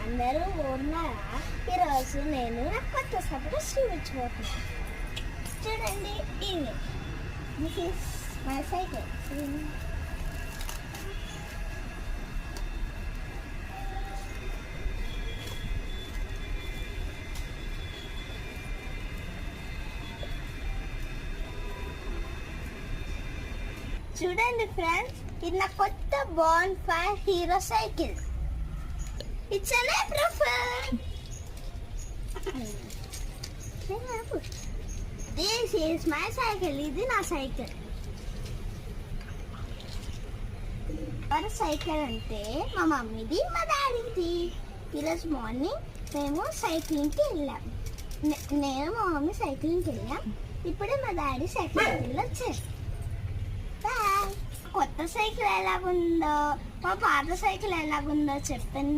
అందరూ ఉన్నారా? ఈరోజు నేను నా కొత్త సభలో చూపించబోతున్నాను. చూడండి, ఇది దిస్ ఈస్ మై సైకిల్. చూడండి ఫ్రెండ్స్, ఇది నా కొత్త bonfire hero cycle. It's an April Fool. This is my cycle. ఇది నా సైకిల్. ఎవరి సైకిల్ అంటే మా మమ్మీది, మా డాడీది. ఈరోజు మార్నింగ్ మేము సైక్లింగ్కి వెళ్ళాం. నేను మా మమ్మీ సైక్లింగ్కి వెళ్ళాం. ఇప్పుడే మా డాడీ సైక్లింగ్కి వచ్చారు. కొత్త సైకిల్ ఎలాగుందో, మా పాత సైకిల్ ఎలాగుందో చెప్పండి.